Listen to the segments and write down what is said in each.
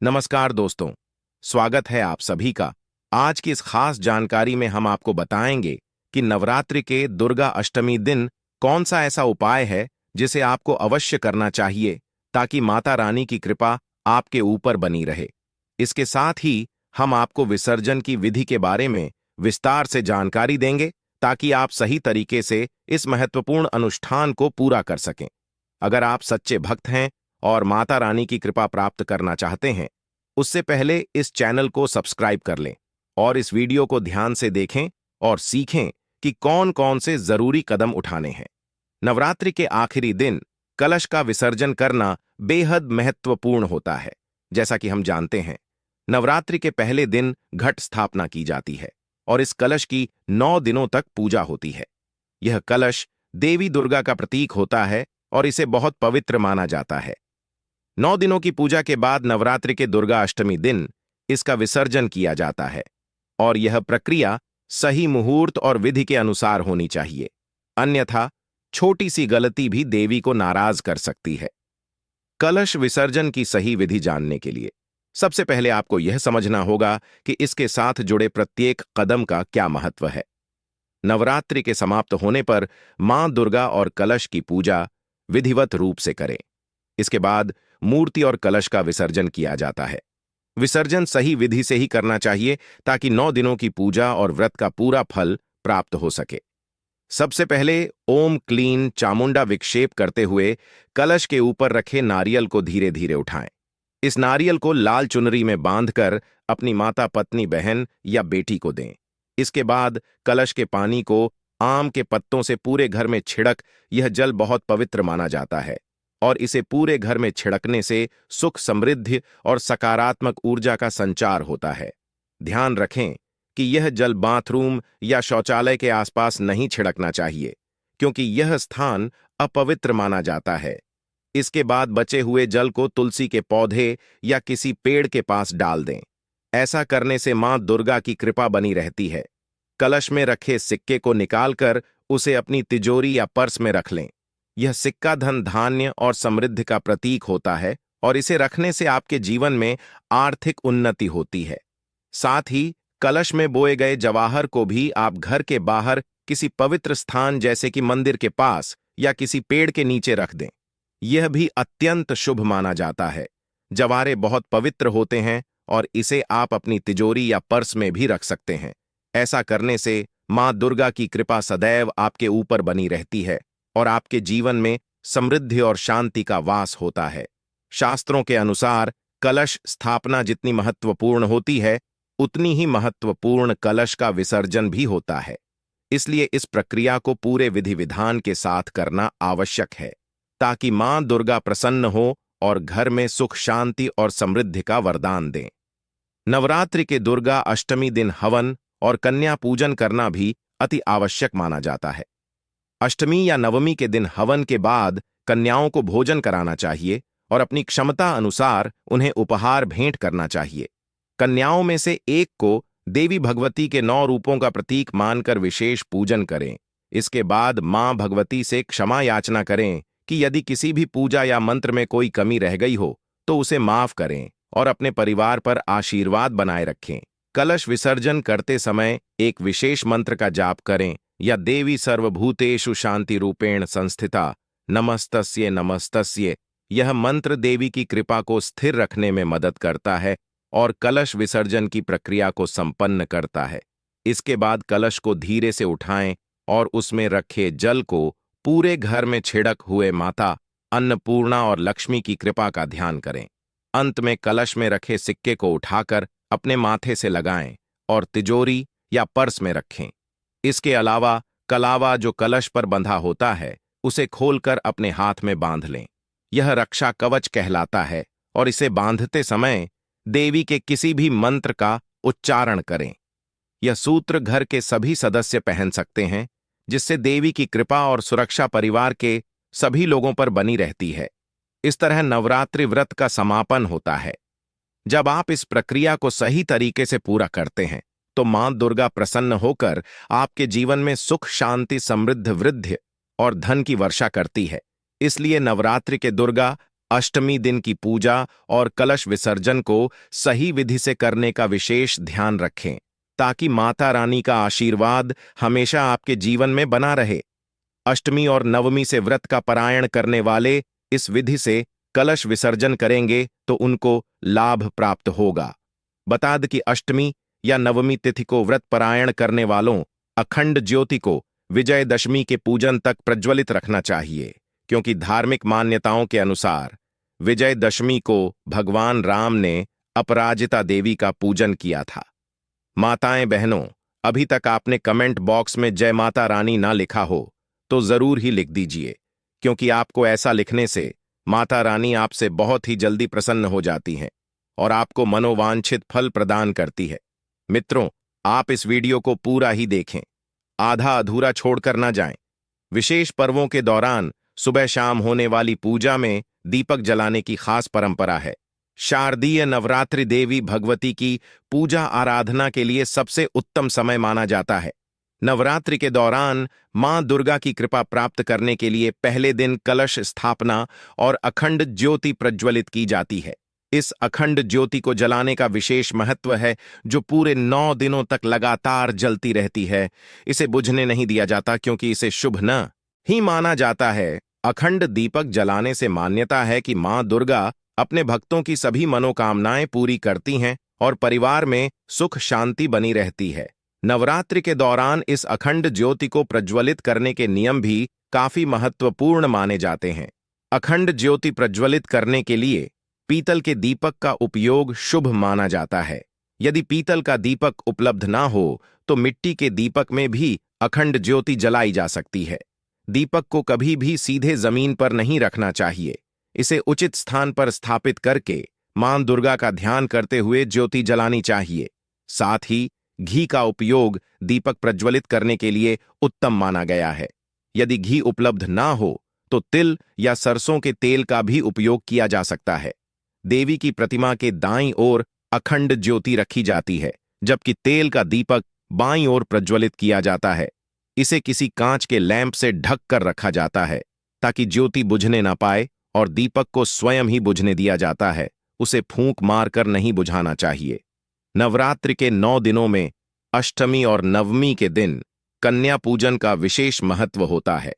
नमस्कार दोस्तों, स्वागत है आप सभी का। आज की इस खास जानकारी में हम आपको बताएंगे कि नवरात्रि के दुर्गा अष्टमी दिन कौन सा ऐसा उपाय है जिसे आपको अवश्य करना चाहिए ताकि माता रानी की कृपा आपके ऊपर बनी रहे। इसके साथ ही हम आपको विसर्जन की विधि के बारे में विस्तार से जानकारी देंगे ताकि आप सही तरीके से इस महत्वपूर्ण अनुष्ठान को पूरा कर सकें। अगर आप सच्चे भक्त हैं और माता रानी की कृपा प्राप्त करना चाहते हैं, उससे पहले इस चैनल को सब्सक्राइब कर लें और इस वीडियो को ध्यान से देखें और सीखें कि कौन कौन से जरूरी कदम उठाने हैं। नवरात्रि के आखिरी दिन कलश का विसर्जन करना बेहद महत्वपूर्ण होता है। जैसा कि हम जानते हैं, नवरात्रि के पहले दिन घट स्थापना की जाती है और इस कलश की 9 दिनों तक पूजा होती है। यह कलश देवी दुर्गा का प्रतीक होता है और इसे बहुत पवित्र माना जाता है। 9 दिनों की पूजा के बाद नवरात्रि के दुर्गा अष्टमी दिन इसका विसर्जन किया जाता है और यह प्रक्रिया सही मुहूर्त और विधि के अनुसार होनी चाहिए, अन्यथा छोटी सी गलती भी देवी को नाराज कर सकती है। कलश विसर्जन की सही विधि जानने के लिए सबसे पहले आपको यह समझना होगा कि इसके साथ जुड़े प्रत्येक कदम का क्या महत्व है। नवरात्रि के समाप्त होने पर मां दुर्गा और कलश की पूजा विधिवत रूप से करें। इसके बाद मूर्ति और कलश का विसर्जन किया जाता है। विसर्जन सही विधि से ही करना चाहिए ताकि 9 दिनों की पूजा और व्रत का पूरा फल प्राप्त हो सके। सबसे पहले ओम क्लीन चामुंडा विक्षेप करते हुए कलश के ऊपर रखे नारियल को धीरे धीरे उठाएं। इस नारियल को लाल चुनरी में बांधकर अपनी माता, पत्नी, बहन या बेटी को दें। इसके बाद कलश के पानी को आम के पत्तों से पूरे घर में छिड़क। यह जल बहुत पवित्र माना जाता है और इसे पूरे घर में छिड़कने से सुख, समृद्धि और सकारात्मक ऊर्जा का संचार होता है। ध्यान रखें कि यह जल बाथरूम या शौचालय के आसपास नहीं छिड़कना चाहिए, क्योंकि यह स्थान अपवित्र माना जाता है। इसके बाद बचे हुए जल को तुलसी के पौधे या किसी पेड़ के पास डाल दें। ऐसा करने से मां दुर्गा की कृपा बनी रहती है। कलश में रखे सिक्के को निकालकर उसे अपनी तिजोरी या पर्स में रख लें। यह सिक्का धन, धान्य और समृद्धि का प्रतीक होता है और इसे रखने से आपके जीवन में आर्थिक उन्नति होती है। साथ ही कलश में बोए गए जवाहर को भी आप घर के बाहर किसी पवित्र स्थान जैसे कि मंदिर के पास या किसी पेड़ के नीचे रख दें। यह भी अत्यंत शुभ माना जाता है। जवारे बहुत पवित्र होते हैं और इसे आप अपनी तिजोरी या पर्स में भी रख सकते हैं। ऐसा करने से मां दुर्गा की कृपा सदैव आपके ऊपर बनी रहती है और आपके जीवन में समृद्धि और शांति का वास होता है। शास्त्रों के अनुसार कलश स्थापना जितनी महत्वपूर्ण होती है, उतनी ही महत्वपूर्ण कलश का विसर्जन भी होता है। इसलिए इस प्रक्रिया को पूरे विधि विधान के साथ करना आवश्यक है ताकि मां दुर्गा प्रसन्न हो और घर में सुख, शांति और समृद्धि का वरदान दें। नवरात्रि के दुर्गा अष्टमी दिन हवन और कन्या पूजन करना भी अति आवश्यक माना जाता है। अष्टमी या नवमी के दिन हवन के बाद कन्याओं को भोजन कराना चाहिए और अपनी क्षमता अनुसार उन्हें उपहार भेंट करना चाहिए। कन्याओं में से एक को देवी भगवती के 9 रूपों का प्रतीक मानकर विशेष पूजन करें। इसके बाद मां भगवती से क्षमा याचना करें कि यदि किसी भी पूजा या मंत्र में कोई कमी रह गई हो तो उसे माफ करें और अपने परिवार पर आशीर्वाद बनाए रखें। कलश विसर्जन करते समय एक विशेष मंत्र का जाप करें या देवी सर्वभूतेषु शांति रूपेण संस्थिता नमस्तस्ये नमस्तस्ये। यह मंत्र देवी की कृपा को स्थिर रखने में मदद करता है और कलश विसर्जन की प्रक्रिया को संपन्न करता है। इसके बाद कलश को धीरे से उठाएं और उसमें रखे जल को पूरे घर में छिड़क हुए माता अन्नपूर्णा और लक्ष्मी की कृपा का ध्यान करें। अंत में कलश में रखे सिक्के को उठाकर अपने माथे से लगाएं और तिजोरी या पर्स में रखें। इसके अलावा कलावा जो कलश पर बंधा होता है, उसे खोलकर अपने हाथ में बांध लें। यह रक्षा कवच कहलाता है और इसे बांधते समय देवी के किसी भी मंत्र का उच्चारण करें। यह सूत्र घर के सभी सदस्य पहन सकते हैं, जिससे देवी की कृपा और सुरक्षा परिवार के सभी लोगों पर बनी रहती है। इस तरह नवरात्रि व्रत का समापन होता है। जब आप इस प्रक्रिया को सही तरीके से पूरा करते हैं तो मां दुर्गा प्रसन्न होकर आपके जीवन में सुख, शांति, समृद्धि, वृद्धि और धन की वर्षा करती है। इसलिए नवरात्रि के दुर्गा अष्टमी दिन की पूजा और कलश विसर्जन को सही विधि से करने का विशेष ध्यान रखें, ताकि माता रानी का आशीर्वाद हमेशा आपके जीवन में बना रहे। अष्टमी और नवमी से व्रत का पारायण करने वाले इस विधि से कलश विसर्जन करेंगे तो उनको लाभ प्राप्त होगा। बता दें कि अष्टमी या नवमी तिथि को व्रत पारायण करने वालों अखंड ज्योति को विजयदशमी के पूजन तक प्रज्वलित रखना चाहिए, क्योंकि धार्मिक मान्यताओं के अनुसार विजयदशमी को भगवान राम ने अपराजिता देवी का पूजन किया था। माताएं बहनों, अभी तक आपने कमेंट बॉक्स में जय माता रानी ना लिखा हो तो जरूर ही लिख दीजिए, क्योंकि आपको ऐसा लिखने से माता रानी आपसे बहुत ही जल्दी प्रसन्न हो जाती हैं और आपको मनोवांछित फल प्रदान करती है। मित्रों, आप इस वीडियो को पूरा ही देखें, आधा अधूरा छोड़कर ना जाएं। विशेष पर्वों के दौरान सुबह शाम होने वाली पूजा में दीपक जलाने की खास परंपरा है। शारदीय नवरात्रि देवी भगवती की पूजा आराधना के लिए सबसे उत्तम समय माना जाता है। नवरात्रि के दौरान मां दुर्गा की कृपा प्राप्त करने के लिए पहले दिन कलश स्थापना और अखंड ज्योति प्रज्वलित की जाती है। इस अखंड ज्योति को जलाने का विशेष महत्व है, जो पूरे 9 दिनों तक लगातार जलती रहती है। इसे बुझने नहीं दिया जाता, क्योंकि इसे शुभ न ही माना जाता है। अखंड दीपक जलाने से मान्यता है कि मां दुर्गा अपने भक्तों की सभी मनोकामनाएं पूरी करती हैं और परिवार में सुख शांति बनी रहती है। नवरात्रि के दौरान इस अखंड ज्योति को प्रज्वलित करने के नियम भी काफी महत्वपूर्ण माने जाते हैं। अखंड ज्योति प्रज्वलित करने के लिए पीतल के दीपक का उपयोग शुभ माना जाता है। यदि पीतल का दीपक उपलब्ध ना हो तो मिट्टी के दीपक में भी अखंड ज्योति जलाई जा सकती है। दीपक को कभी भी सीधे जमीन पर नहीं रखना चाहिए। इसे उचित स्थान पर स्थापित करके मां दुर्गा का ध्यान करते हुए ज्योति जलानी चाहिए। साथ ही घी का उपयोग दीपक प्रज्वलित करने के लिए उत्तम माना गया है। यदि घी उपलब्ध ना हो तो तिल या सरसों के तेल का भी उपयोग किया जा सकता है। देवी की प्रतिमा के दाईं ओर अखंड ज्योति रखी जाती है, जबकि तेल का दीपक बाईं ओर प्रज्वलित किया जाता है। इसे किसी कांच के लैंप से ढक कर रखा जाता है, ताकि ज्योति बुझने ना पाए, और दीपक को स्वयं ही बुझने दिया जाता है। उसे फूंक मारकर नहीं बुझाना चाहिए। नवरात्रि के 9 दिनों में अष्टमी और नवमी के दिन कन्या पूजन का विशेष महत्व होता है।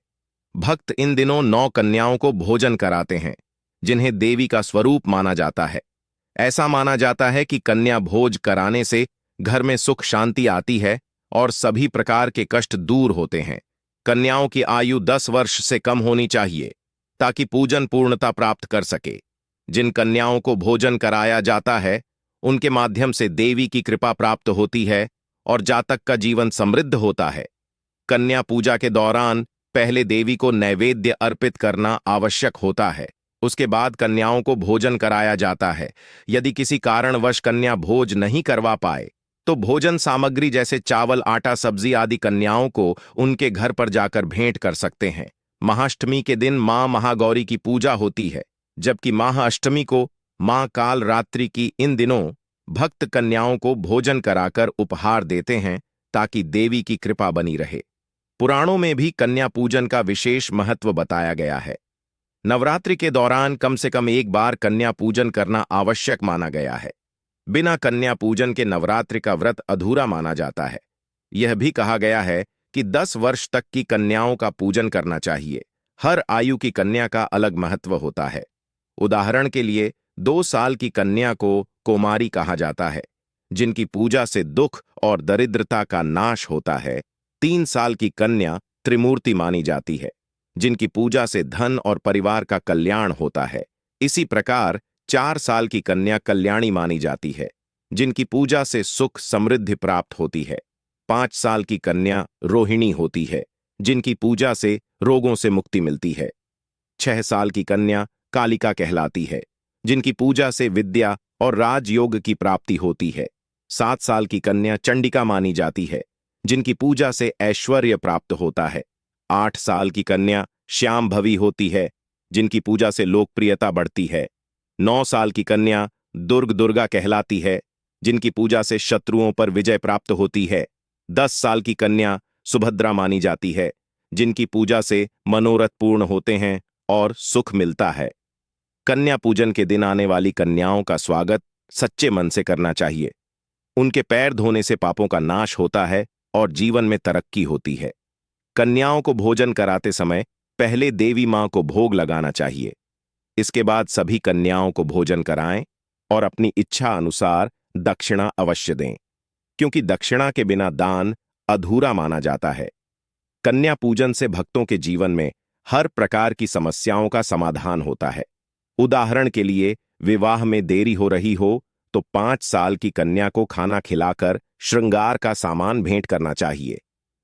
भक्त इन दिनों 9 कन्याओं को भोजन कराते हैं, जिन्हें देवी का स्वरूप माना जाता है। ऐसा माना जाता है कि कन्या भोज कराने से घर में सुख शांति आती है और सभी प्रकार के कष्ट दूर होते हैं। कन्याओं की आयु 10 वर्ष से कम होनी चाहिए, ताकि पूजन पूर्णता प्राप्त कर सके। जिन कन्याओं को भोजन कराया जाता है, उनके माध्यम से देवी की कृपा प्राप्त होती है और जातक का जीवन समृद्ध होता है। कन्या पूजा के दौरान पहले देवी को नैवेद्य अर्पित करना आवश्यक होता है। उसके बाद कन्याओं को भोजन कराया जाता है। यदि किसी कारणवश कन्या भोज नहीं करवा पाए तो भोजन सामग्री जैसे चावल, आटा, सब्जी आदि कन्याओं को उनके घर पर जाकर भेंट कर सकते हैं। महाअष्टमी के दिन मां महागौरी की पूजा होती है, जबकि महाअष्टमी को मां काल रात्रि की। इन दिनों भक्त कन्याओं को भोजन कराकर उपहार देते हैं, ताकि देवी की कृपा बनी रहे। पुराणों में भी कन्या पूजन का विशेष महत्व बताया गया है। नवरात्रि के दौरान कम से कम एक बार कन्या पूजन करना आवश्यक माना गया है। बिना कन्या पूजन के नवरात्रि का व्रत अधूरा माना जाता है। यह भी कहा गया है कि 10 वर्ष तक की कन्याओं का पूजन करना चाहिए। हर आयु की कन्या का अलग महत्व होता है। उदाहरण के लिए 2 साल की कन्या को कोमारी कहा जाता है, जिनकी पूजा से दुख और दरिद्रता का नाश होता है। 3 साल की कन्या त्रिमूर्ति मानी जाती है, जिनकी पूजा से धन और परिवार का कल्याण होता है। इसी प्रकार 4 साल की कन्या कल्याणी मानी जाती है, जिनकी पूजा से सुख समृद्धि प्राप्त होती है। 5 साल की कन्या रोहिणी होती है, जिनकी पूजा से रोगों से मुक्ति मिलती है। 6 साल की कन्या कालिका कहलाती है, जिनकी पूजा से विद्या और राजयोग की प्राप्ति होती है। 7 साल की कन्या चंडिका मानी जाती है, जिनकी पूजा से ऐश्वर्य प्राप्त होता है। 8 साल की कन्या श्यामभवी होती है, जिनकी पूजा से लोकप्रियता बढ़ती है। 9 साल की कन्या दुर्गा कहलाती है, जिनकी पूजा से शत्रुओं पर विजय प्राप्त होती है। 10 साल की कन्या सुभद्रा मानी जाती है, जिनकी पूजा से मनोरथ पूर्ण होते हैं और सुख मिलता है। कन्या पूजन के दिन आने वाली कन्याओं का स्वागत सच्चे मन से करना चाहिए। उनके पैर धोने से पापों का नाश होता है और जीवन में तरक्की होती है। कन्याओं को भोजन कराते समय पहले देवी मां को भोग लगाना चाहिए। इसके बाद सभी कन्याओं को भोजन कराएं और अपनी इच्छा अनुसार दक्षिणा अवश्य दें, क्योंकि दक्षिणा के बिना दान अधूरा माना जाता है। कन्या पूजन से भक्तों के जीवन में हर प्रकार की समस्याओं का समाधान होता है। उदाहरण के लिए, विवाह में देरी हो रही हो तो 5 साल की कन्या को खाना खिलाकर श्रृंगार का सामान भेंट करना चाहिए।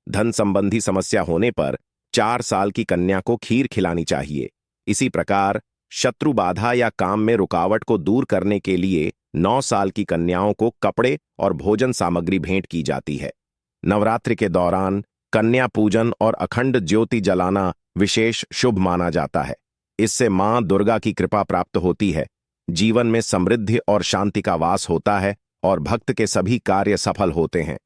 धन संबंधी समस्या होने पर 4 साल की कन्या को खीर खिलानी चाहिए। इसी प्रकार शत्रु बाधा या काम में रुकावट को दूर करने के लिए 9 साल की कन्याओं को कपड़े और भोजन सामग्री भेंट की जाती है। नवरात्रि के दौरान कन्या पूजन और अखंड ज्योति जलाना विशेष शुभ माना जाता है। इससे मां दुर्गा की कृपा प्राप्त होती है, जीवन में समृद्धि और शांति का वास होता है और भक्त के सभी कार्य सफल होते हैं।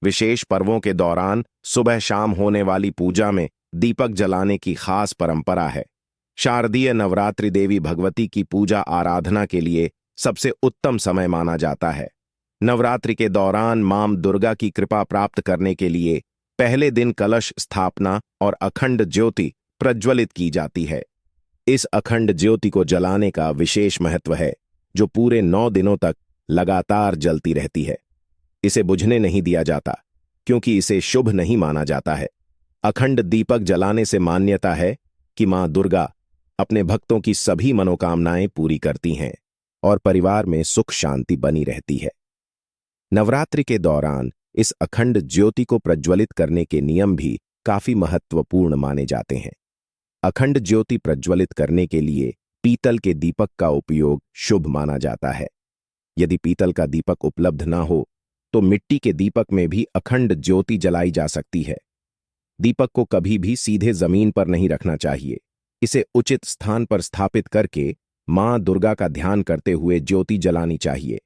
विशेष पर्वों के दौरान सुबह शाम होने वाली पूजा में दीपक जलाने की खास परंपरा है। शारदीय नवरात्रि देवी भगवती की पूजा आराधना के लिए सबसे उत्तम समय माना जाता है। नवरात्रि के दौरान मां दुर्गा की कृपा प्राप्त करने के लिए पहले दिन कलश स्थापना और अखंड ज्योति प्रज्वलित की जाती है। इस अखंड ज्योति को जलाने का विशेष महत्व है, जो पूरे 9 दिनों तक लगातार जलती रहती है। इसे बुझने नहीं दिया जाता, क्योंकि इसे शुभ नहीं माना जाता है। अखंड दीपक जलाने से मान्यता है कि मां दुर्गा अपने भक्तों की सभी मनोकामनाएं पूरी करती हैं और परिवार में सुख शांति बनी रहती है। नवरात्रि के दौरान इस अखंड ज्योति को प्रज्वलित करने के नियम भी काफी महत्वपूर्ण माने जाते हैं। अखंड ज्योति प्रज्वलित करने के लिए पीतल के दीपक का उपयोग शुभ माना जाता है। यदि पीतल का दीपक उपलब्ध ना हो तो मिट्टी के दीपक में भी अखंड ज्योति जलाई जा सकती है। दीपक को कभी भी सीधे जमीन पर नहीं रखना चाहिए। इसे उचित स्थान पर स्थापित करके मां दुर्गा का ध्यान करते हुए ज्योति जलानी चाहिए।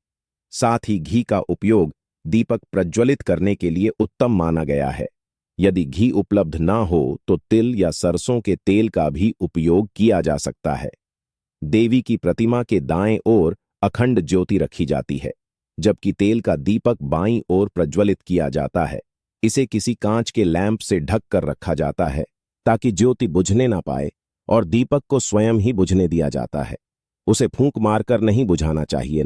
साथ ही घी का उपयोग दीपक प्रज्वलित करने के लिए उत्तम माना गया है। यदि घी उपलब्ध ना हो तो तिल या सरसों के तेल का भी उपयोग किया जा सकता है। देवी की प्रतिमा के दाएं ओर अखंड ज्योति रखी जाती है, जबकि तेल का दीपक बाईं ओर प्रज्वलित किया जाता है। इसे किसी कांच के लैंप से ढक कर रखा जाता है ताकि ज्योति बुझने ना पाए, और दीपक को स्वयं ही बुझने दिया जाता है। उसे फूंक मारकर नहीं बुझाना चाहिए।